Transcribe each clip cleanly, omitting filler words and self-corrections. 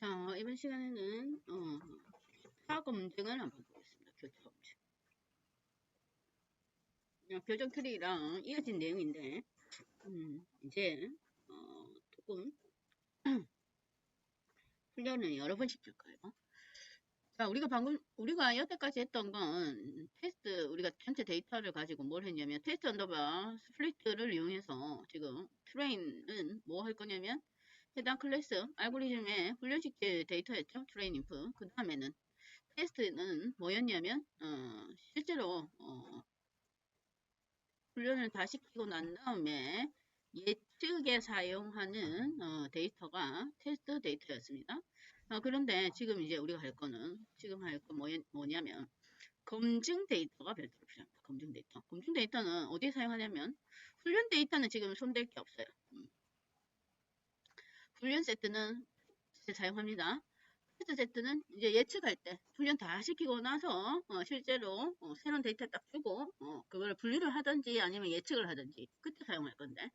자, 이번 시간에는 교차 검증을 한번 보겠습니다. 교차 검증. 교정 트리랑 이어진 내용인데 이제 조금 훈련을 여러 번씩 줄 거예요. 자, 우리가 여태까지 했던 건 테스트, 우리가 전체 데이터를 가지고 뭘 했냐면 테스트 언더바 스플리트를 이용해서 지금 트레인은 뭐 할 거냐면 해당 클래스 알고리즘의 훈련식 데이터였죠. 트레인 인풋. 그 다음에는 테스트는 뭐였냐면 실제로 훈련을 다 시키고 난 다음에 예측에 사용하는 데이터가 테스트 데이터였습니다. 그런데 지금 이제 우리가 할 거는 지금 할 거 뭐냐면 검증 데이터가 별도로 필요합니다. 검증 데이터. 검증 데이터는 어디에 사용하냐면 훈련 데이터는 지금 손댈 게 없어요. 훈련 세트는 사용합니다. 테스트 세트는 이제 예측할 때 훈련 다 시키고 나서 실제로 새로운 데이터 딱 주고 그걸 분류를 하든지 아니면 예측을 하든지 그때 사용할 건데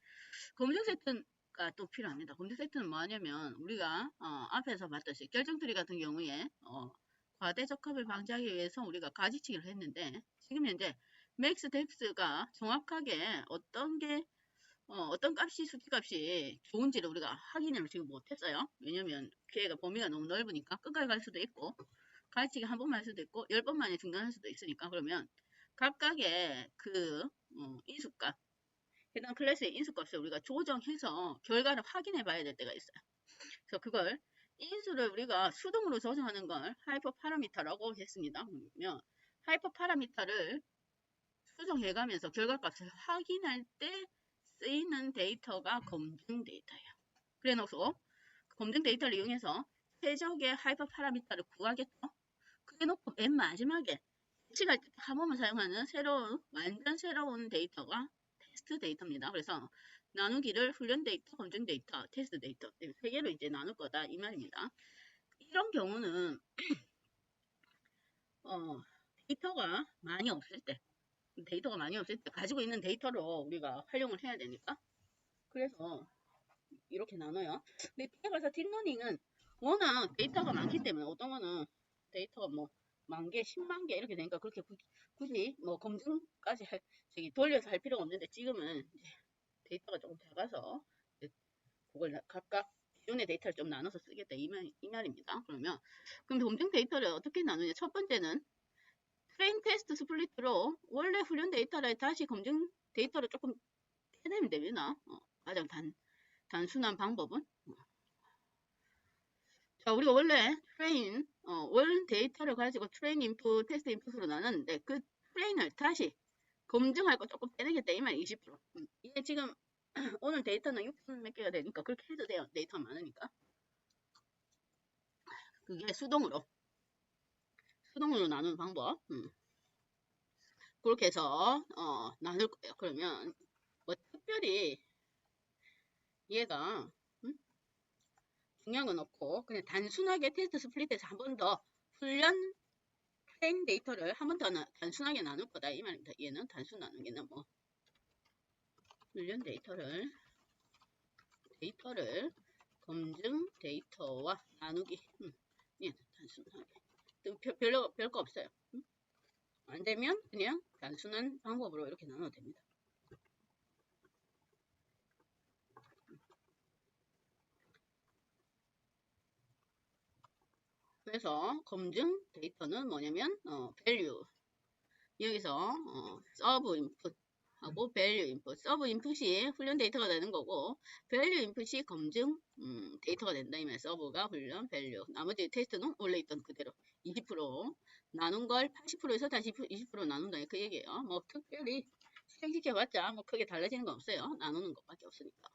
검증 세트가 또 필요합니다. 검증 세트는 뭐냐면 우리가 앞에서 봤듯이 결정트리 같은 경우에 과대 적합을 방지하기 위해서 우리가 가지치기를 했는데 지금 현재 맥스 뎁스가 정확하게 어떤 값이 수치값이 좋은지를 우리가 확인을 지금 못했어요. 왜냐면 걔가 범위가 너무 넓으니까 끝까지 갈 수도 있고 가르치기 한 번만 할 수도 있고 10번 만에 중단할 수도 있으니까 그러면 각각의 그 인수값 해당 클래스의 인수값을 우리가 조정해서 결과를 확인해 봐야 될 때가 있어요. 그래서 그걸 인수를 우리가 수동으로 조정하는 걸 하이퍼 파라미터라고 했습니다. 그러면 하이퍼 파라미터를 수정해 가면서 결과값을 확인할 때 쓰이는 데이터가 검증 데이터예요. 그래놓고 검증 데이터를 이용해서 최적의 하이퍼 파라미터를 구하겠죠. 그래 놓고 맨 마지막에 예측할 때 한 번만 사용하는 완전 새로운 데이터가 테스트 데이터입니다. 그래서 나누기를 훈련 데이터, 검증 데이터, 테스트 데이터 세 개로 이제 나눌 거다 이 말입니다. 이런 경우는 데이터가 많이 없을 때 가지고 있는 데이터로 우리가 활용을 해야 되니까 그래서 이렇게 나눠요. 근데 그래서 딥러닝은 워낙 데이터가 많기 때문에 어떤 거는 데이터가 뭐 10,000개, 100,000개 이렇게 되니까 그렇게 굳이 뭐 검증까지 돌려서 할 필요가 없는데 지금은 이제 데이터가 조금 작아서 그걸 각각 기존의 데이터를 좀 나눠서 쓰겠다 이 말입니다. 그럼 검증 데이터를 어떻게 나누냐? 첫 번째는 트레인 테스트 스플릿으로 원래 훈련 데이터를 다시 검증 데이터를 조금 해내면 되나? 가장 단순한 방법은 자, 우리가 원래 원 데이터를 가지고 트레인 인풋, 테스트 인풋으로 나눴는데 그 트레인을 다시 검증할 거 조금 빼내겠다 이 말 20%. 이게 지금 오늘 데이터는 6천 몇 개가 되니까 그렇게 해도 돼요. 데이터 많으니까. 그게 수동으로 나누는 방법. 그렇게 해서 나눌 거예요. 그러면 뭐 특별히 얘가 중요한 건 없고 그냥 단순하게 테스트 스플릿에서 한 번 더 훈련 트레인 데이터를 한 번 더 단순하게 나눌 거다 이 말입니다. 얘는 단순 나누기는 뭐 훈련 데이터를 검증 데이터와 나누기 얘는 단순하게 별거 없어요. 안 되면 그냥 단순한 방법으로 이렇게 나눠도 됩니다. 그래서 검증 데이터는 뭐냐면 value 여기서 서브 인풋 하고 value 인풋 서브 인풋이 훈련 데이터가 되는 거고 value 인풋이 검증 데이터가 된다. 이 말 서브가 훈련 value 나머지 테스트는 원래 있던 그대로 20% 나눈 걸 80%에서 다시 20% 나눈다 그 얘기예요. 뭐 특별히 실행시켜봤자 뭐 크게 달라지는 건 없어요. 나누는 것밖에 없으니까.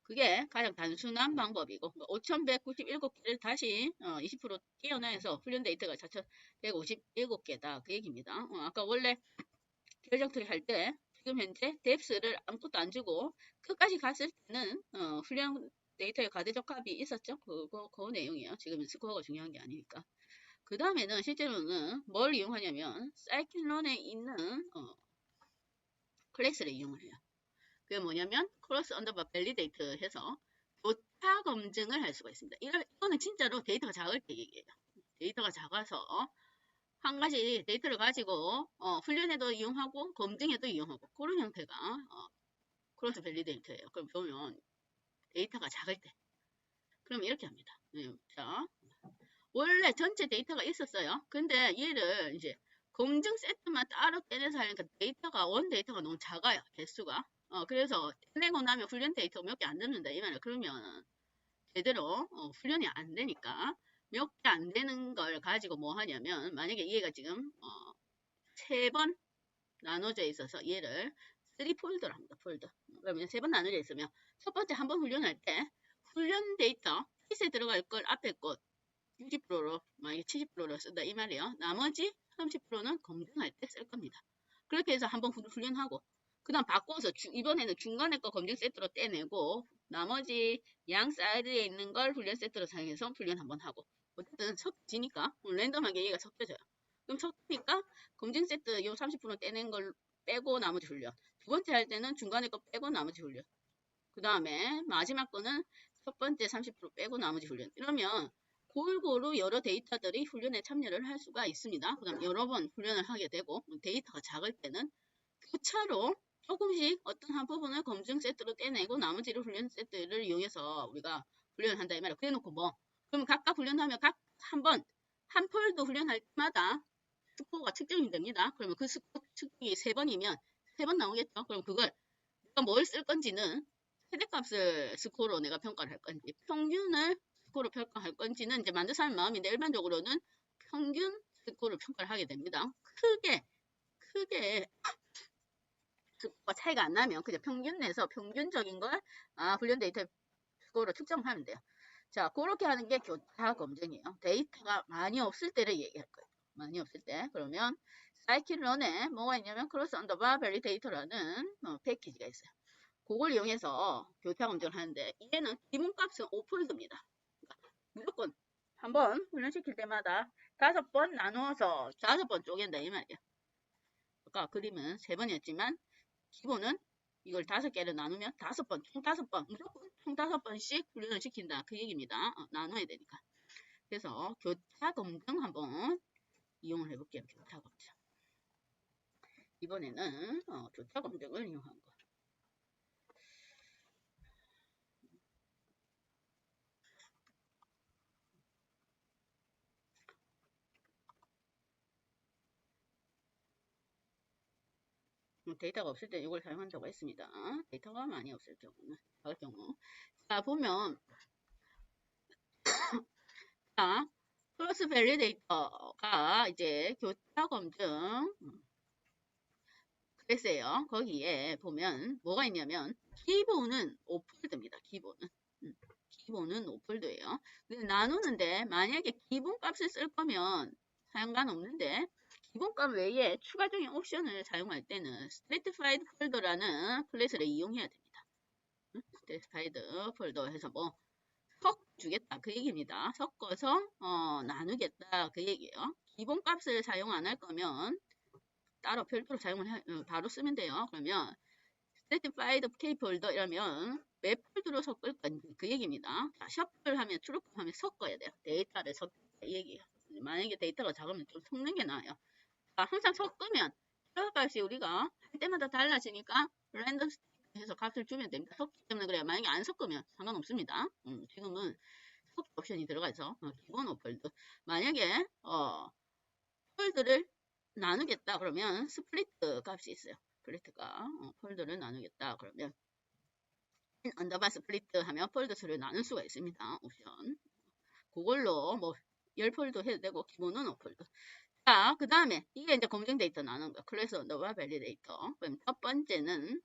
그게 가장 단순한 방법이고 5,197개를 다시 20% 떼어내서 훈련 데이터가 4,157개다 그 얘기입니다. 아까 원래 결정트리 할 때 지금 현재 뎁스를 아무것도 안 주고 끝까지 갔을 때는 훈련 데이터의 과대적합이 있었죠. 그 내용이에요. 지금 스코어가 중요한 게 아니니까. 그 다음에는 실제로는 뭘 이용하냐면 사이클론에 있는 클래스를 이용을 해요. 그게 뭐냐면 크로스 언더바 밸리데이트 해서 교차 검증을 할 수가 있습니다. 이거는 진짜로 데이터가 작을 때 얘기예요. 데이터가 작아서 한 가지 데이터를 가지고 훈련에도 이용하고 검증에도 이용하고 그런 형태가 크로스 밸리데이터예요. 그럼 보면 데이터가 작을 때 그럼 이렇게 합니다. 자, 원래 전체 데이터가 있었어요. 근데 얘를 이제 검증 세트만 따로 떼내서 하니까 데이터가 원 데이터가 너무 작아요. 개수가. 그래서 떼내고 나면 훈련 데이터 몇 개 안 듣는다 이 말이에요. 그러면 제대로 훈련이 안 되니까 몇 개 안 되는 걸 가지고 뭐 하냐면 만약에 얘가 지금 3번 나눠져 있어서 얘를 3폴더로 합니다. 폴더. 그러면 3번 나눠져 있으면 첫 번째 한 번 훈련할 때 훈련 데이터 핏에 들어갈 걸 앞에 것 60%로 만약에 70%로 쓴다 이 말이에요. 나머지 30%는 검증할 때 쓸 겁니다. 그렇게 해서 한번 훈련하고 그 다음 바꿔서 이번에는 중간에 거 검증 세트로 떼내고 나머지 양 사이드에 있는 걸 훈련 세트로 사용해서 훈련 한번 하고 어쨌든 섞이니까 랜덤하게 얘가 섞여져요. 그럼 섞이니까 검증 세트 요 30% 떼낸 걸 빼고 나머지 훈련 두 번째 할 때는 중간에 거 빼고 나머지 훈련 그 다음에 마지막 거는 첫 번째 30% 빼고 나머지 훈련 이러면 골고루 여러 데이터들이 훈련에 참여를 할 수가 있습니다. 그 다음 여러 번 훈련을 하게 되고 데이터가 작을 때는 교차로 조금씩 어떤 한 부분을 검증 세트로 떼내고 나머지를 훈련 세트를 이용해서 우리가 훈련을 한다 이 말이야. 그래놓고 뭐 그러면 각각 훈련하면 각 한 폴드 훈련할 때마다 스코어가 측정이 됩니다. 그러면 그 스코어 측정이 3번이면 3번 나오겠죠. 그럼 그걸 내가 뭘 쓸 건지는 최대값을 스코어로 내가 평가를 할 건지 평균을 스코어로 평가할 건지는 이제 만든 사람 마음인데 일반적으로는 평균 스코어를 평가를 하게 됩니다. 크게 스코어가 차이가 안 나면 그냥 평균 내서 평균적인 걸 훈련 데이터 스코어로 측정하면 돼요. 자, 그렇게 하는 게 교차 검증이에요. 데이터가 많이 없을 때를 얘기할 거예요. 많이 없을 때. 그러면 사이클런에 뭐가 있냐면 크로스 언더바 밸리데이터라는 패키지가 있어요. 그걸 이용해서 교차 검증을 하는데 얘는 기본값은 5폴드입니다. 그러니까 무조건 한번 훈련시킬 때마다 5번 나누어서 5번 쪼갠다 이 말이에요. 아까 그림은 3번이었지만 기본은 이걸 5개를 나누면 5번, 총 5번, 무조건 총 5번씩 훈련을 시킨다. 그 얘기입니다. 나눠야 되니까. 그래서 교차 검증 한번 이용을 해볼게요. 교차 검증. 이번에는 교차 검증을 이용한 거. 데이터가 없을 때 이걸 사용한다고 했습니다. 데이터가 많이 없을 경우는 작을 경우. 자 보면 자 크로스 밸리데이터가 이제 교차 검증 그랬어요. 거기에 보면 뭐가 있냐면 기본은 5폴드입니다. 기본은 5폴드예요. 근데 나누는데 만약에 기본값을 쓸 거면 사용관 없는데 기본값 외에 추가적인 옵션을 사용할 때는 스트레이트파이드 폴더라는 클래스를 이용해야 됩니다. 스트레이트파이드 폴더 해서 뭐 섞어주겠다 그 얘기입니다. 섞어서 나누겠다 그 얘기예요. 기본값을 사용 안 할 거면 따로 별도로 사용을 바로 쓰면 돼요. 그러면 스트레이트파이드 K 폴더 이러면 몇 폴더로 섞을 건지 그 얘기입니다. 자, 셔플 하면 트루프 하면 섞어야 돼요. 데이터를 섞을 때 이 얘기예요. 만약에 데이터가 작으면 좀 섞는 게 나아요. 자, 항상 섞으면 값이 우리가 할 때마다 달라지니까 랜덤 해서 값을 주면 됩니다. 섞기 때문에 그래요. 만약에 안 섞으면 상관없습니다. 지금은 섞기 옵션이 들어가서 기본 오폴드 만약에 폴드를 나누겠다 그러면 스플리트 값이 있어요. 스플리트가 폴드를 나누겠다 그러면 언더바 스플리트 하면 폴드 수를 나눌 수가 있습니다. 옵션 그걸로 뭐 10폴드 해도 되고 기본은 5폴드. 자, 그 다음에 이게 이제 검증 데이터 나누는 거야. 클래스 언더바 밸리데이터. 그럼 첫 번째는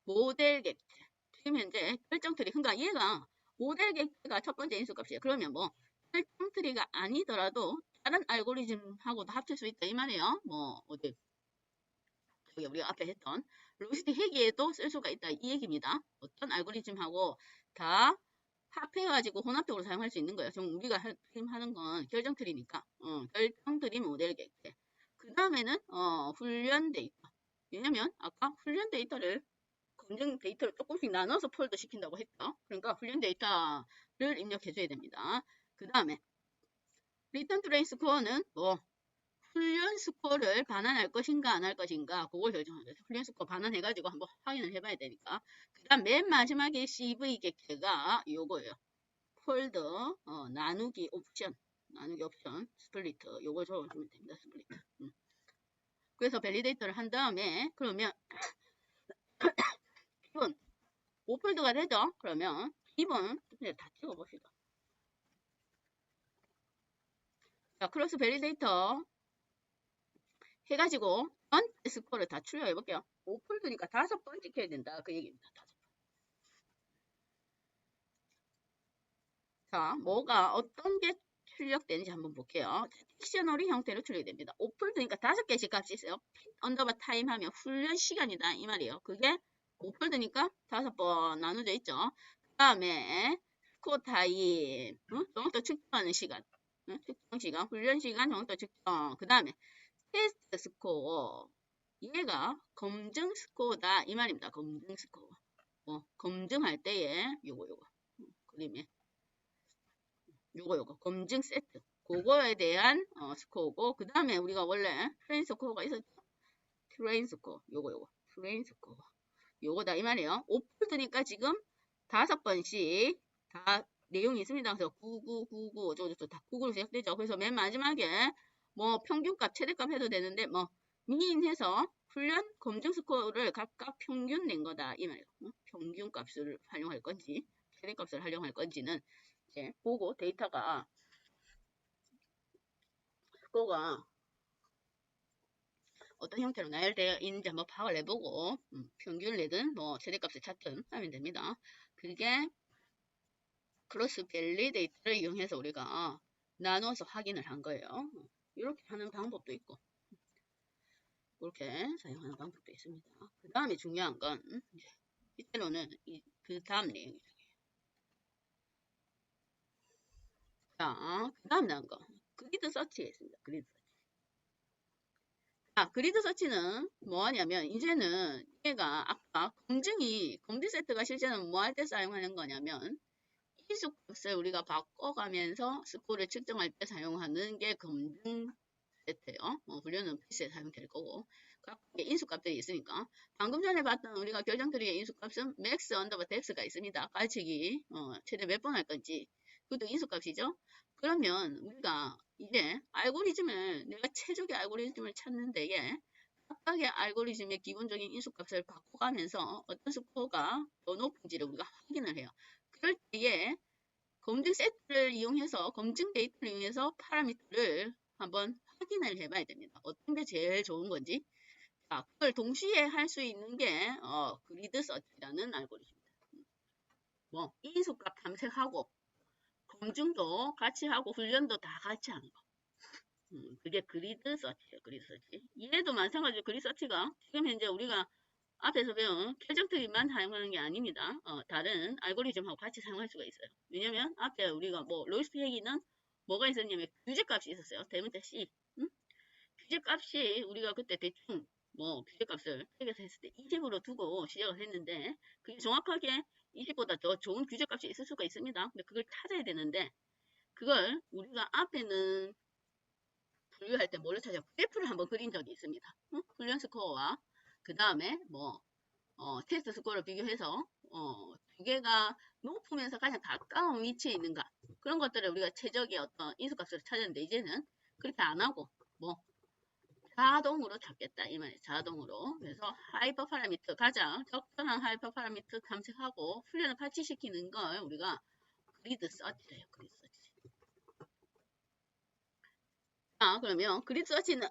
모델 객체. 지금 현재 결정 트리. 그러니까 얘가 모델 객체가 첫 번째 인수값이에요. 그러면 뭐 결정 트리가 아니더라도 다른 알고리즘하고도 합칠 수 있다 이 말이에요. 뭐 어디 저기 우리가 앞에 했던 로시티 회계에도 쓸 수가 있다 이 얘기입니다. 어떤 알고리즘하고 다 합해가지고 혼합적으로 사용할 수 있는 거예요. 지금 우리가 지금 하는 건 결정 트리니까 결정 트리 모델 객체. 그 다음에는 훈련 데이터. 왜냐면 아까 훈련 데이터를 검증 데이터를 조금씩 나눠서 폴더 시킨다고 했죠. 그러니까 훈련 데이터를 입력해줘야 됩니다. 그 다음에 리턴 트레인 스코어는 뭐 훈련 스코어를 반환할 것인가 안 할 것인가 그걸 결정하죠. 훈련 스코어 반환해가지고 한번 확인을 해봐야 되니까. 그 다음 맨 마지막에 CV 객체가 요거예요. 폴더 나누기 옵션 스플리트 요거 적어주면 됩니다. 스플리트. 그래서 밸리데이터를 한 다음에 그러면 기본 5폴더가 되죠. 그러면 기본 다 찍어봅시다. 자, 크로스 밸리데이터 해가지고 전체 스코어를 다 출력해 볼게요. 5폴드니까 5번 찍혀야 된다. 그 얘기입니다. 5번. 자, 뭐가 어떤 게 출력되는지 한번 볼게요. 딕셔너리 형태로 출력이 됩니다. 5폴드니까 5개씩 값이 있어요. 언더바 타임 하면 훈련 시간이다 이 말이에요. 그게 5폴드니까 5번 나눠져 있죠. 그 다음에 스코어 타임 정확도 측정하는 시간 측정 시간 훈련 시간 정확도 측정 그 다음에 테스트 스코어 얘가 검증 스코어다 이 말입니다. 검증 스코어 검증할 때에 요거 그림에 요거 검증 세트 그거에 대한 스코어고 그 다음에 우리가 원래 트레인 스코어가 있었죠. 트레인 스코어 요거 트레인 스코어 요거다 이 말이에요. 5폴드니까 지금 5번씩 다 내용이 있습니다. 그래서 9999 어쩌고저쩌고 다 99로 시작되죠. 그래서 맨 마지막에 뭐 평균값 최대값 해도 되는데 뭐 미인해서 훈련 검증 스코어를 각각 평균 낸 거다 이 말이에요. 평균값을 활용할 건지 최대값을 활용할 건지는 이제 보고 데이터가 스코어가 어떤 형태로 나열되어 있는지 한번 파악을 해보고 평균을 내든 뭐 최대값을 찾든 하면 됩니다. 그게 크로스 밸리데이터를 이용해서 우리가 나눠서 확인을 한 거예요. 이렇게 하는 방법도 있고 이렇게 사용하는 방법도 있습니다. 그 다음에 중요한 건 이때로는 그 다음 내용이에요. 자, 그 다음 나온 거 그리드 서치가 있습니다. 그리드 서치. 그리드 서치는 뭐 하냐면 이제는 얘가 아까 검증 세트가 실제는 뭐 할 때 사용하는 거냐면 인수값을 우리가 바꿔가면서 스코어를 측정할 때 사용하는 게 검증 세트예요. 훈련은 필수에 사용될 거고 각각의 인수값들이 있으니까 방금 전에 봤던 우리가 결정트리의 인수값은 맥스 언더바 덱스가 있습니다. 가르치기 최대 몇 번 할 건지 그것도 인수값이죠. 그러면 우리가 이제 알고리즘을 내가 최적의 알고리즘을 찾는데 에 각각의 알고리즘의 기본적인 인수값을 바꿔가면서 어떤 스코어가 더 높은지를 우리가 확인을 해요. 그럴 때에 검증 세트를 이용해서 검증 데이터를 이용해서 파라미터를 한번 확인을 해봐야 됩니다. 어떤 게 제일 좋은 건지. 자, 그걸 동시에 할 수 있는 게 그리드 서치라는 알고리즘입니다. 뭐 인수값 탐색하고 검증도 같이 하고 훈련도 다 같이 하는 거. 그게 그리드 서치예요. 그리드 서치. 얘도 마찬가지로 그리드 서치가 지금 현재 우리가 앞에서 배운 결정트리만 사용하는 게 아닙니다. 다른 알고리즘하고 같이 사용할 수가 있어요. 왜냐면 앞에 우리가 뭐 로이스트 얘기는 뭐가 있었냐면 규제값이 있었어요. 대문자 C. 규제값이 우리가 그때 대충 뭐 규제값을 책에서 했을 때 20으로 두고 시작을 했는데 그게 정확하게 20보다 더 좋은 규제값이 있을 수가 있습니다. 근데 그걸 찾아야 되는데 그걸 우리가 앞에는 분류할 때 뭐를 찾아요? 그래프를 한번 그린 적이 있습니다. 훈련 스코어와 그 다음에 뭐 테스트 스코어를 비교해서 두 개가 높으면서 가장 가까운 위치에 있는가 그런 것들을 우리가 최적의 어떤 인수값을 찾았는데 이제는 그렇게 안 하고 뭐 자동으로 찾겠다 이 말이에요. 자동으로. 그래서 하이퍼 파라미터 가장 적절한 하이퍼 파라미터 탐색하고 훈련을 같이 시키는 걸 우리가 그리드 서치예요. 그리드 서치. 그러면 그리드 서치는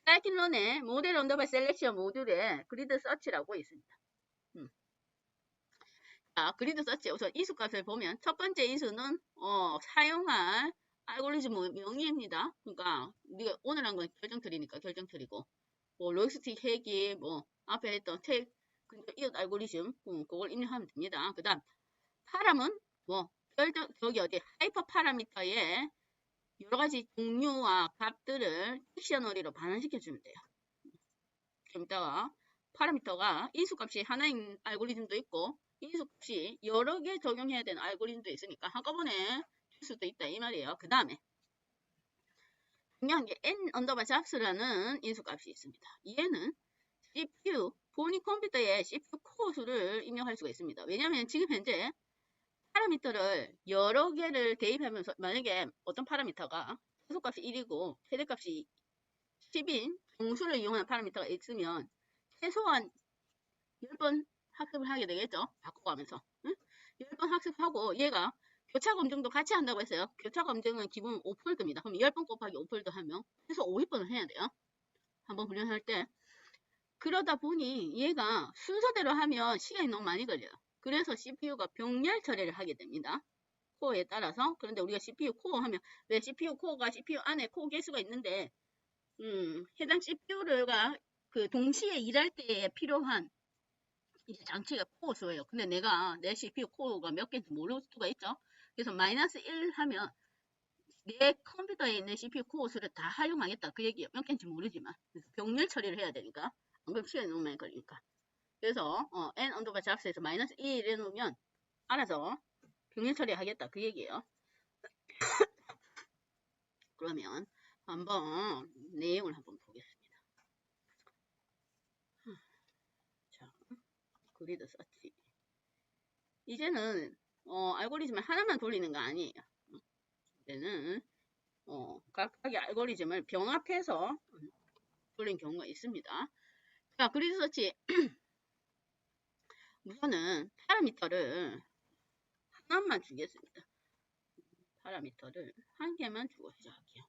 사이클론의 모델 언더바 셀렉션 모듈에 그리드 서치라고 있습니다. 그리드 서치 우선 인수값을 보면 첫 번째 인수는 사용할 알고리즘 명의입니다. 그러니까 우리가 오늘 한 건 결정트리니까 결정트리고 뭐 로이스틱 핵이 뭐 앞에 했던 텍 이웃 알고리즘 그걸 입력하면 됩니다. 그 다음 파람은 뭐 저기 어디 하이퍼 파라미터의 여러 가지 종류와 값들을 딕셔너리로 반환시켜 주면 돼요. 좀 이따가 파라미터가 인수값이 하나인 알고리즘도 있고 인수값이 여러 개 적용해야 되는 알고리즘도 있으니까 한꺼번에 줄 수도 있다 이 말이에요. 그 다음에 중요한 게 n_jobs라는 인수값이 있습니다. 얘는 CPU, 본인 컴퓨터에 CPU 코어 수를 입력할 수가 있습니다. 왜냐하면 지금 현재 파라미터를 여러 개를 대입하면서 만약에 어떤 파라미터가 최소값이 1이고 최대값이 10인 정수를 이용한 파라미터가 있으면 최소한 10번 학습을 하게 되겠죠. 바꿔가면서. 응? 10번 학습하고 얘가 교차 검증도 같이 한다고 했어요. 교차 검증은 기본 5폴드입니다. 그럼 10번 곱하기 5폴드 하면 최소 50번을 해야 돼요. 한번 훈련할 때. 그러다 보니 얘가 순서대로 하면 시간이 너무 많이 걸려요. 그래서 CPU가 병렬 처리를 하게 됩니다. 코어에 따라서. 그런데 우리가 CPU 코어 하면 왜 CPU 코어가 CPU 안에 코어 개수가 있는데 해당 CPU가 그 동시에 일할 때에 필요한 이제 장치가 코어 수예요. 근데 내가 내 CPU 코어가 몇 개인지 모를 수가 있죠. 그래서 마이너스 1 하면 내 컴퓨터에 있는 CPU 코어 수를 다 활용하겠다. 그 얘기예요. 몇 개인지 모르지만. 그래서 병렬 처리를 해야 되니까. 안 그러면 시간이 너무 많이 걸리니까. 그래서 n_jobs에서 마이너스 1 해놓으면 알아서 병렬 처리하겠다. 그 얘기예요. 그러면 한번 내용을 한번 보겠습니다. 자, 그리드 서치. 이제는 알고리즘을 하나만 돌리는 거 아니에요. 이제는 각각의 알고리즘을 병합해서 돌린 경우가 있습니다. 자, 그리드 서치. 우선은 파라미터를 하나만 주겠습니다. 파라미터를 한 개만 주고 시작할게요.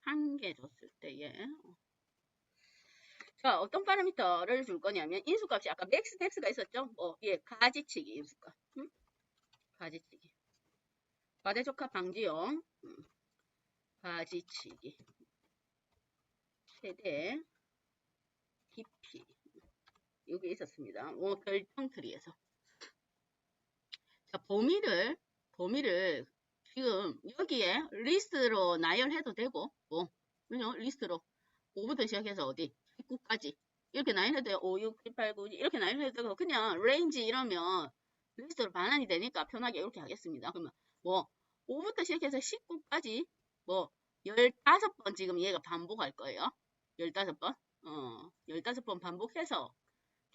한 개 줬을 때에 자, 어떤 파라미터를 줄 거냐면 인수값이 아까 맥스 덱스가 있었죠? 예, 가지치기 인수값. 가지치기. 과대적합 방지용. 가지치기. 최대 깊이. 여기 있었습니다. 결정 트리에서. 자, 범위를 지금 여기에 리스트로 나열해도 되고, 리스트로 5부터 시작해서 어디? 19까지. 이렇게 나열해도 돼요. 5, 6, 7, 8, 9, 이렇게 나열해도 되고, 그냥 레인지 이러면 리스트로 반환이 되니까 편하게 이렇게 하겠습니다. 그러면 5부터 시작해서 19까지 15번 지금 얘가 반복할 거예요. 15번. 15번 반복해서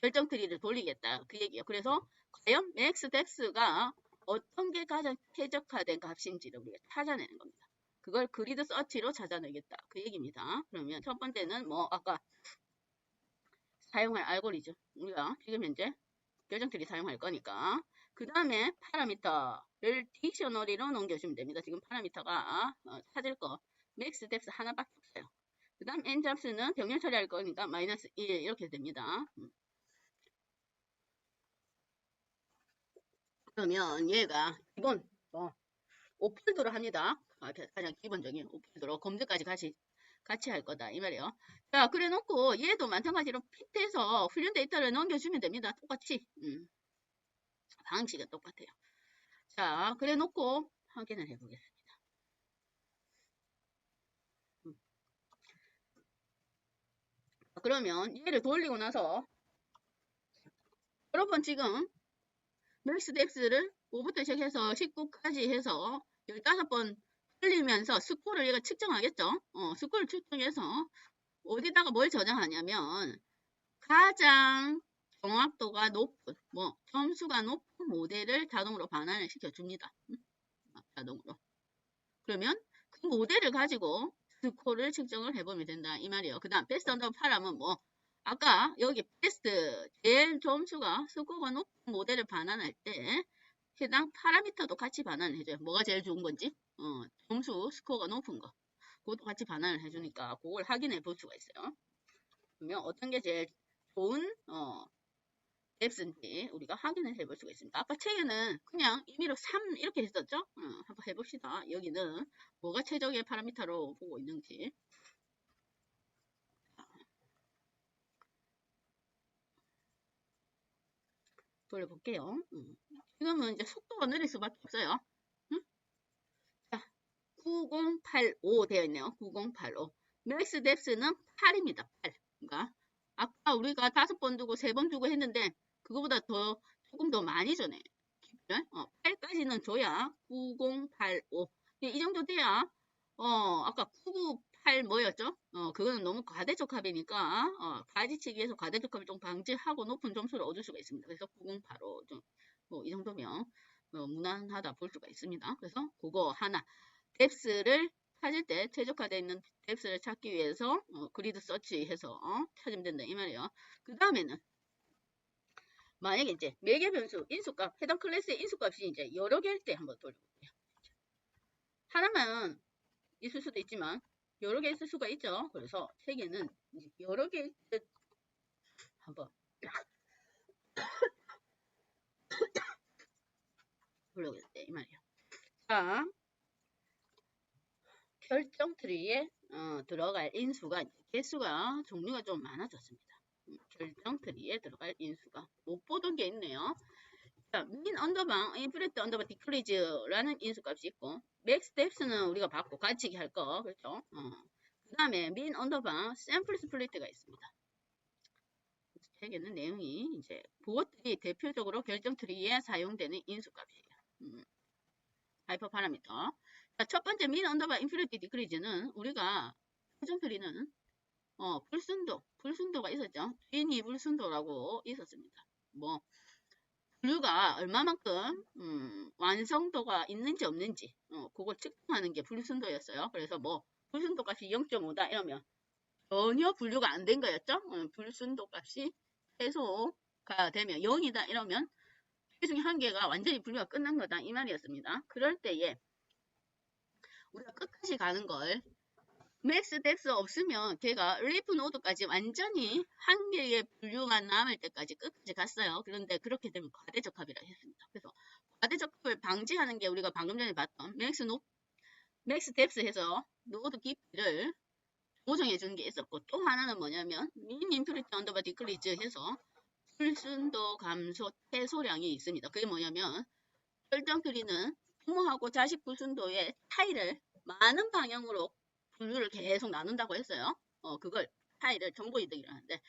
결정 트리를 돌리겠다. 그 얘기예요. 그래서 과연 맥스 덱스가 어떤 게 가장 최적화된 값인지를 우리가 찾아내는 겁니다. 그걸 그리드 서치로 찾아내겠다. 그 얘기입니다. 그러면 첫 번째는 아까 사용할 알고리즘. 우리가 지금 현재 결정 트리 사용할 거니까. 그 다음에 파라미터를 딕셔너리로 넘겨주면 됩니다. 지금 파라미터가 찾을 거 맥스 덱스 하나밖에 없어요. 그 다음 n잡스는 병렬 처리할 거니까 마이너스 1 이렇게 됩니다. 그러면 얘가 기본 5폴더로 합니다. 가장 기본적인 5폴더로 검증까지 같이 할 거다 이 말이에요. 자, 그래 놓고 얘도 마찬가지로 핏해서 훈련 데이터를 넘겨주면 됩니다. 똑같이 방식은 똑같아요. 자, 그래 놓고 확인을 해보겠습니다. 그러면 얘를 돌리고 나서 여러분 지금 맥스 덱스를 5부터 시작해서 19까지 해서 15번 돌리면서 스코어를 얘가 측정하겠죠. 스코어를 측정해서 어디다가 뭘 저장하냐면 가장 정확도가 높은 점수가 높은 모델을 자동으로 반환을 시켜줍니다. 자동으로. 그러면 그 모델을 가지고 스코어를 측정을 해보면 된다 이 말이에요. 그 다음 베스트 언더 파라면 아까 여기 베스트 제일 점수가 스코어가 높은 모델을 반환할 때 해당 파라미터도 같이 반환을 해줘요. 뭐가 제일 좋은 건지 점수 스코어가 높은 거 그것도 같이 반환을 해주니까 그걸 확인해 볼 수가 있어요. 그러면 어떤 게 제일 좋은 앱스인지 우리가 확인을 해볼 수가 있습니다. 아까 책에는 그냥 임의로 3 이렇게 했었죠? 한번 해봅시다. 여기는 뭐가 최적의 파라미터로 보고 있는지. 돌려볼게요. 지금은 이제 속도가 느릴 수밖에 없어요. 자, 9085 되어 있네요. 9085. 맥스 뎁스는 8입니다. 8. 그러니까 아까 우리가 5번 두고 3번 두고 했는데 그거보다 더 조금 더 많이 줘네. 8까지는 줘야 9085. 이 정도 돼야, 아까 998 뭐였죠? 그거는 너무 과대적합이니까, 가지치기에서 과대적합을 좀 방지하고 높은 점수를 얻을 수가 있습니다. 그래서 9085. 좀, 이 정도면, 무난하다 볼 수가 있습니다. 그래서 그거 하나. 뎁스를 찾을 때, 최적화되어 있는 뎁스를 찾기 위해서, 그리드 서치해서, 찾으면 된다. 이 말이에요. 그 다음에는, 만약에 이제 매개 변수, 인수값, 해당 클래스의 인수값이 이제 여러 개일 때 한번 돌려볼게요. 하나만 있을 수도 있지만 여러 개 있을 수가 있죠. 그래서 세 개는 이제 여러 개일 때 한번 돌려보겠습니다. 이 말이에요. 자, 결정 트리에 들어갈 인수가 개수가 종류가 좀 많아졌습니다. 결정 트리에 들어갈 인수가 못 보던 게 있네요. 자, 민 언더바 인프레트 언더바 디크리즈라는 인수값이 있고 맥스 뎁스는 우리가 받고 가치기 할 거 그렇죠? 그 다음에 민 언더바 샘플 스플리트가 있습니다. 책에는 내용이 이제 그것들이 대표적으로 결정 트리에 사용되는 인수값이에요. 하이퍼 파라미터. 자, 첫 번째 민 언더바 인프레트 디크리즈는 우리가 결정 트리는 불순도가 있었죠. 주인이 불순도라고 있었습니다. 뭐 분류가 얼마만큼 완성도가 있는지 없는지 그걸 측정하는 게 불순도였어요. 그래서 뭐 불순도 값이 0.5다 이러면 전혀 분류가 안 된 거였죠. 불순도 값이 최소가 되면 0이다 이러면 그 중에 한 개가 완전히 분류가 끝난 거다 이 말이었습니다. 그럴 때에 우리가 끝까지 가는 걸 맥스 뎁스 없으면 걔가 리프 노드까지 완전히 한 개의 분류만 남을 때까지 끝까지 갔어요. 그런데 그렇게 되면 과대적합이라 했습니다. 그래서 과대적합을 방지하는 게 우리가 방금 전에 봤던 맥스 뎁스 해서 노드 깊이를 조정해 주는 게 있었고 또 하나는 뭐냐면 민 인프리트 언더바 디크리즈 해서 불순도 감소 최소량이 있습니다. 그게 뭐냐면 결정 트리는 부모하고 자식 불순도의 차이를 많은 방향으로 분류를 계속 나눈다고 했어요. 그걸 차이를 정보이득이라 하는데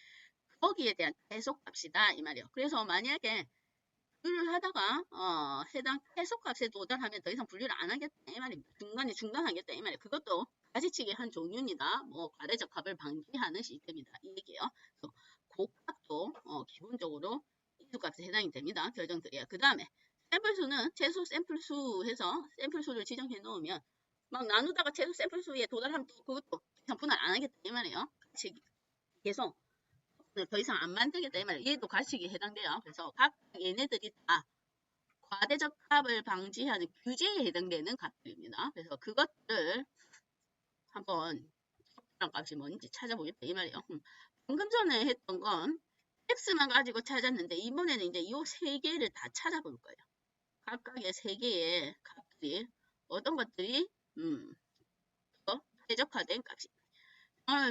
거기에 대한 해석값이다 이 말이에요. 그래서 만약에 분류를 하다가 해당 해석값에 도달하면 더 이상 분류를 안 하겠다 이 말입니다. 중간에 중단하겠다 이 말이에요. 그것도 가지치기 한 종류입니다. 뭐 과대적합을 방지하는 시스템이다 이 얘기예요. 그래서 고값도 기본적으로 인수값에 해당이 됩니다. 결정들이야. 그 다음에 샘플 수는 최소 샘플 수 해서 샘플 수를 지정해 놓으면 막 나누다가 최소 샘플 수에 도달하면 또 그것도 그냥 분할 안 하겠다 이 말이에요. 가치기 계속 더 이상 안 만들겠다 이 말이에요. 얘도 가치기에 해당돼요. 그래서 각 얘네들이 다 과대적합을 방지하는 규제에 해당되는 값들입니다. 그래서 그것들 한번 적절한 값이 뭔지 찾아보겠다 이 말이에요. 방금 전에 했던 건 x만 가지고 찾았는데 이번에는 이제 이 세 개를 다 찾아볼 거예요. 각각의 세 개의 값들이 어떤 것들이 더 최적화된 값이.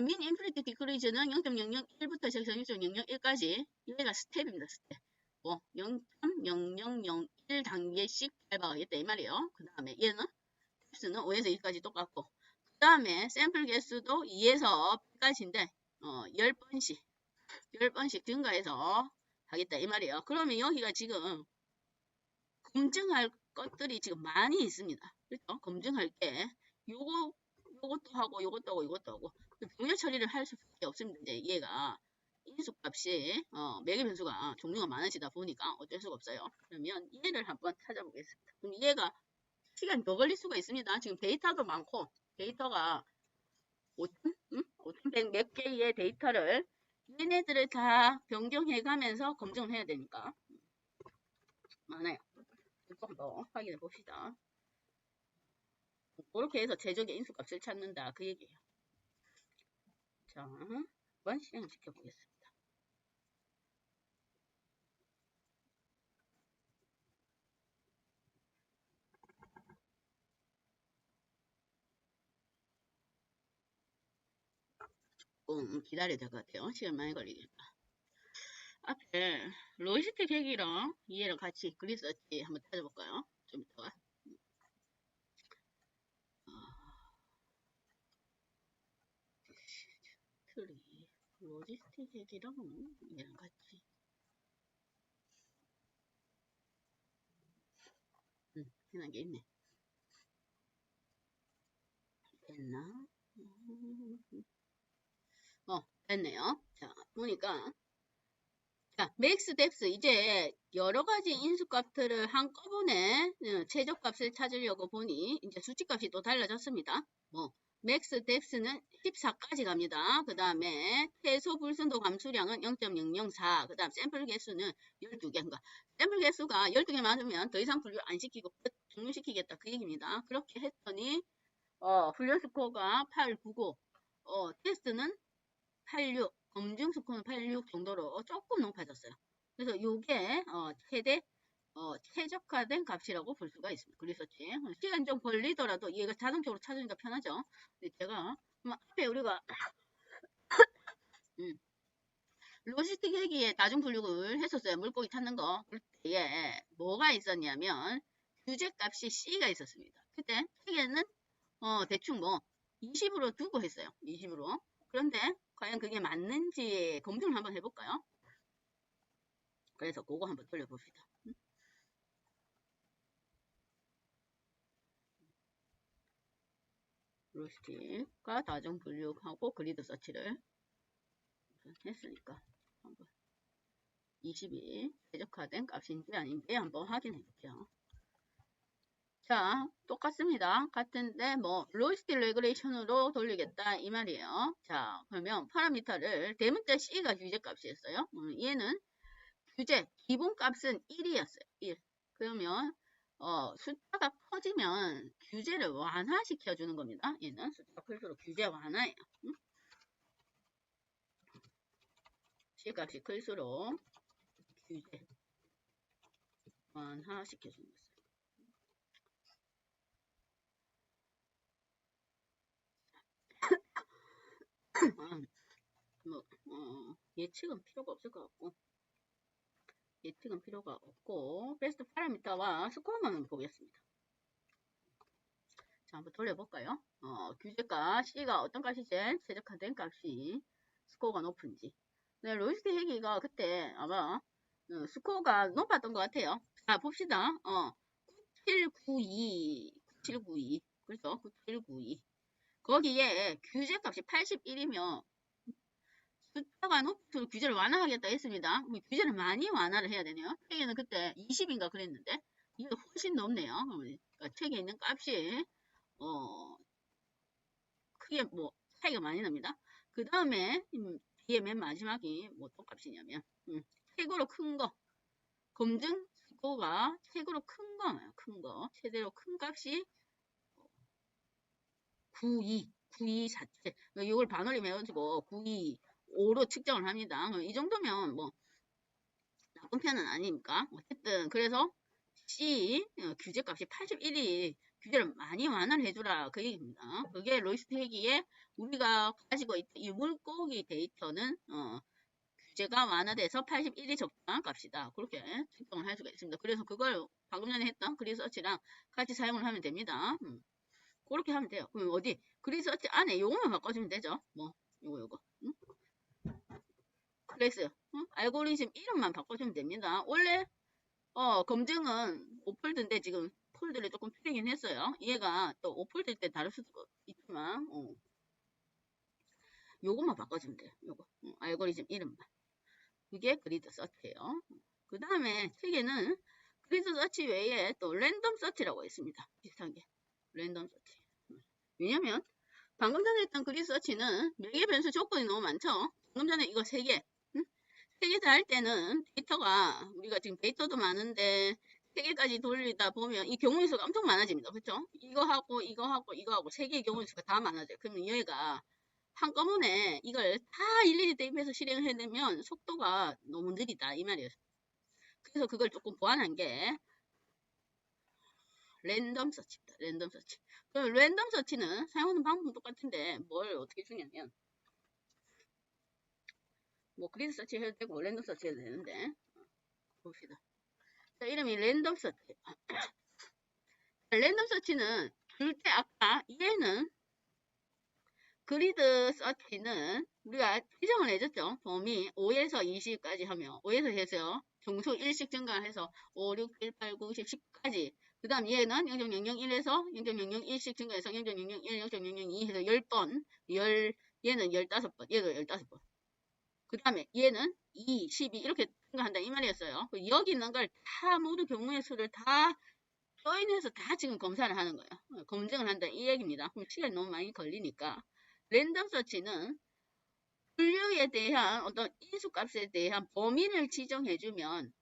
민 인프리트 디크리즈는 0.001부터 0.001까지 얘가 스텝입니다. 스텝. 뭐 0.0001 단계씩 밟아가겠다 이 말이에요. 그 다음에 얘는 값는 5에서 2까지 똑같고 그 다음에 샘플 개수도 2에서 100까지인데 10번씩 증가해서 하겠다 이 말이에요. 그러면 여기가 지금 검증할 것들이 지금 많이 있습니다. 그렇죠? 검증할 게 요것도 하고 요것도 하고 병렬 처리를 할 수밖에 없습니다. 이제 얘가 인수값이 매개 변수가 종류가 많아지다 보니까 어쩔 수가 없어요. 그러면 얘를 한번 찾아보겠습니다. 그럼 얘가 시간이 더 걸릴 수가 있습니다. 지금 데이터도 많고 데이터가 5,100 몇 개의 데이터를 얘네들을 다 변경해 가면서 검증을 해야 되니까 많아요. 이거 한번 확인해 봅시다. 그렇게 해서 최적의 인수값을 찾는다 그 얘기예요. 자, 한번 실행을 시켜보겠습니다. 기다려야 될 것 같아요. 시간 많이 걸리겠다. 앞에 로지스틱 핵이랑 이해랑 같이 그리스었지 한번 찾아볼까요? 좀 이따가. 트리 로지스틱 핵이랑 이해랑 같이 해놓은 게 있네. 됐나? 됐네요. 자, 보니까 자, 맥스 뎁스 이제 여러 가지 인수값들을 한꺼번에 최저값을 찾으려고 보니 이제 수치값이 또 달라졌습니다. 뭐 맥스 뎁스는 14까지 갑니다. 그 다음에 최소 불순도 감수량은 0.004. 그 다음 샘플 개수는 12개. 그러니까 샘플 개수가 12개 맞으면 더 이상 분류 안 시키고 종료시키겠다 그 얘기입니다. 그렇게 했더니 훈련 스코어가 8, 9, 9, 테스트는 86, 검증 스코어는 86 정도로 조금 높아졌어요. 그래서 이게 최대 최적화된 값이라고 볼 수가 있습니다. 그리서치 시간 좀 걸리더라도 얘가 자동적으로 찾으니까 편하죠. 근데 제가 앞에 우리가 로지스틱 회기에 다중 분류를 했었어요. 물고기 찾는 거. 그때에 뭐가 있었냐면 규제 값이 C가 있었습니다. 그때 책에는 대충 뭐 20으로 두고 했어요. 20으로. 그런데 과연 그게 맞는지 검증을 한번 해볼까요? 그래서 그거 한번 돌려봅시다. 로스틱과 다중 분류하고 그리드 서치를 했으니까 한번 20이 최적화된 값인지 아닌지 한번 확인해 볼게요. 자, 똑같습니다. 같은데 뭐 로스틱 레귤레이션으로 돌리겠다 이 말이에요. 자, 그러면 파라미터를 대문자 C가 규제값이었어요. 얘는 규제 기본값은 1이었어요. 1. 그러면 숫자가 커지면 규제를 완화시켜 주는 겁니다. 얘는 숫자가 클수록 규제 완화예요. C값이 클수록 규제 완화시켜 주는 거예요. 예측은 필요가 없을 것 같고 예측은 필요가 없고 베스트 파라미터와 스코어만 보겠습니다. 자, 한번 돌려볼까요? 규제가 C가 어떤 값이 제일 최적화된 값이 스코어가 높은지. 네, 로이스트 회기가 그때 아마 스코어가 높았던 것 같아요. 자, 봅시다. 9792, 9792. 그렇죠? 9792. 거기에 규제값이 81이면 숫자가 높은 규제를 완화하겠다 했습니다. 규제를 많이 완화를 해야 되네요. 책에는 그때 20인가 그랬는데 이게 훨씬 높네요. 그러니까 책에 있는 값이 크게 뭐 차이가 많이 납니다. 그 다음에 뒤에 맨 마지막이 뭐 어떤 값이냐면 최고로 큰 거 검증 스코어가 최고로 큰 거예요. 큰 거 최대로 큰 값이 92, 9247. 이걸 반올림 해가지고 925로 측정을 합니다. 이 정도면 뭐 나쁜 편은 아닙니까? 어쨌든 그래서 C 규제값이 81이 규제를 많이 완화를 해주라 그 얘기입니다. 그게 로이스트 회기에 우리가 가지고 있던 이 물고기 데이터는 규제가 완화돼서 81이 적당한 값이다. 그렇게 측정을 할 수가 있습니다. 그래서 그걸 방금 전에 했던 그리서치랑 같이 사용을 하면 됩니다. 그렇게 하면 돼요. 그럼 어디 그리서치 안에 요거만 바꿔주면 되죠. 뭐 요거 응? 클래스 알고리즘 이름만 바꿔주면 됩니다. 원래 검증은 오폴드인데 지금 폴드를 조금 줄이긴 했어요. 얘가 또 오폴드일 때 다를 수도 있지만 요것만 바꿔주면 돼요. 요거 알고리즘 이름만. 그게 그리드 서치예요. 그 다음에 책에는 그리드 서치 외에 또 랜덤 서치라고 있습니다. 비슷한 게 랜덤 서치. 왜냐면 방금 전에 했던 그리드 서치는 매개 변수 조건이 너무 많죠. 방금 전에 이거 3개 3개 다 할 때는 데이터가 우리가 지금 데이터도 많은데 3개까지 돌리다 보면 이 경우의 수가 엄청 많아집니다. 그렇죠? 이거 하고 3개의 경우의 수가 다 많아져요. 그러면 얘가 한꺼번에 이걸 다 일일이 대입해서 실행을 해내면 속도가 너무 느리다 이 말이에요. 그래서 그걸 조금 보완한 게 랜덤 서치입니다. 랜덤 서치. 그럼 랜덤 서치는 사용하는 방법은 똑같은데 뭘 어떻게 주냐면 뭐 그리드 서치 해도 되고 랜덤 서치 해도 되는데 봅시다. 자, 이름이 랜덤 서치. 랜덤 서치는 줄 때 아까 얘는 그리드 서치는 우리가 지정을 해줬죠. 범위 5에서 20까지 하면 5에서 해서요. 정수 1씩 증가해서 5, 6, 7, 8, 9, 10, 10까지 그 다음 얘는 0.001에서 0.001씩 증가해서 0.001, 0.002 해서 10번, 얘는 15번, 얘도 15번. 그 다음에 얘는 2, 12 이렇게 증가한다 이 말이었어요. 여기 있는 걸 다 모두 경우의 수를 다 조인해서 다 지금 검사를 하는 거예요. 검증을 한다 이 얘기입니다. 그럼 시간이 너무 많이 걸리니까 랜덤 서치는 분류에 대한 어떤 인수값에 대한 범위를 지정해주면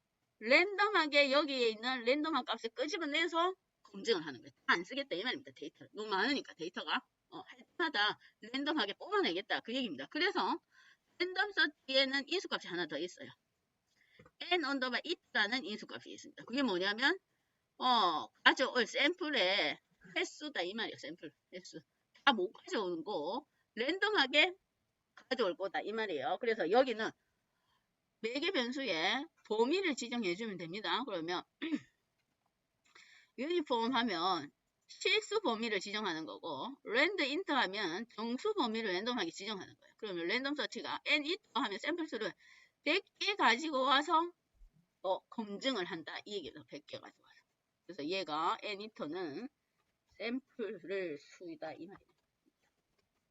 랜덤하게 여기에 있는 랜덤한 값을 끄집어내서 검증을 하는 거예요. 다 안 쓰겠다 이 말입니다. 데이터를. 너무 많으니까 데이터가 할 때마다 랜덤하게 뽑아내겠다 그 얘기입니다. 그래서 랜덤 서치에는 인수값이 하나 더 있어요. n 언더바 it라는 인수값이 있습니다. 그게 뭐냐면 가져올 샘플의 횟수다 이 말이에요. 샘플 횟수 다 못 가져오는 거 랜덤하게 가져올 거다 이 말이에요. 그래서 여기는 매개 변수에 범위를 지정해주면 됩니다. 그러면 유니폼 하면 실수 범위를 지정하는 거고 랜드 인터 하면 정수 범위를 랜덤하게 지정하는 거예요. 그러면 랜덤 서치가 n 인터 하면 샘플 수를 100개 가지고 와서 검증을 한다 이 얘기죠. 100개 가지고 와서. 그래서 얘가 n 인터는 샘플을 수이다 이 말이에요.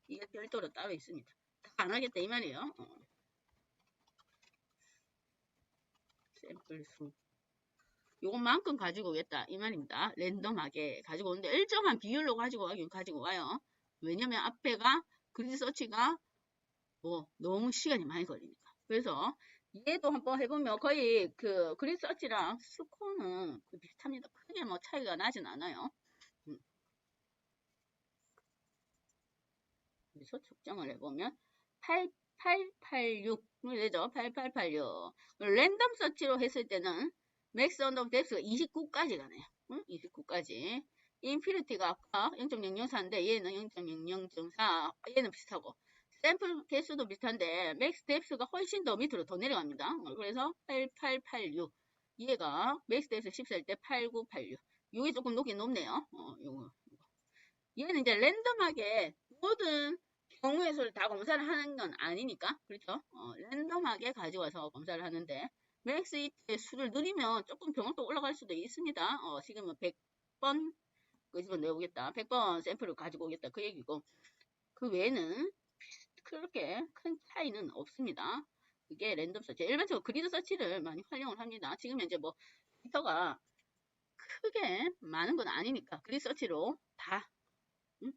이게 별도로 따로 있습니다. 다 안 하겠다 이 말이에요. 샘플 수 요것만큼 가지고 오겠다 이 말입니다. 랜덤하게 가지고 오는데 일정한 비율로 가지고 와요. 왜냐면 앞에가 그리드 서치가 너무 시간이 많이 걸리니까. 그래서 얘도 한번 해보면 거의 그 그리드 서치랑 스코어는 비슷합니다. 크게 뭐 차이가 나진 않아요. 그래서 측정을 해보면 8886 되죠. 8886 랜덤 서치로 했을 때는 맥스 언더 뎁스가 29까지 가네요. 29까지 인피니티가 아까 0.004인데 얘는 0.00.4 얘는 비슷하고 샘플 개수도 비슷한데 맥스 뎁스가 훨씬 더 밑으로 더 내려갑니다. 그래서 8886 얘가 맥스 뎁스 14일 때 8986 이게 조금 높긴 높네요. 요거. 얘는 이제 랜덤하게 모든 경우의 수를 다 검사를 하는 건 아니니까 그렇죠. 랜덤하게 가져와서 검사를 하는데 맥스 이트의 수를 늘리면 조금 병원도 올라갈 수도 있습니다. 지금은 100번 끄집어 내오겠다. 100번 샘플을 가지고 오겠다. 그 얘기고 그 외에는 그렇게 큰 차이는 없습니다. 그게 랜덤 서치. 일반적으로 그리드 서치를 많이 활용을 합니다. 지금 현재 뭐 데이터가 크게 많은 건 아니니까 그리드 서치로 다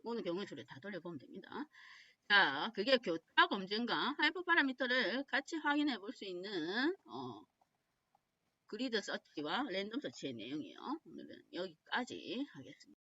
오는 경우의 수를 다 돌려보면 됩니다. 자, 그게 교차 검증과 하이퍼 파라미터를 같이 확인해 볼 수 있는 그리드 서치와 랜덤 서치의 내용이에요. 오늘은 여기까지 하겠습니다.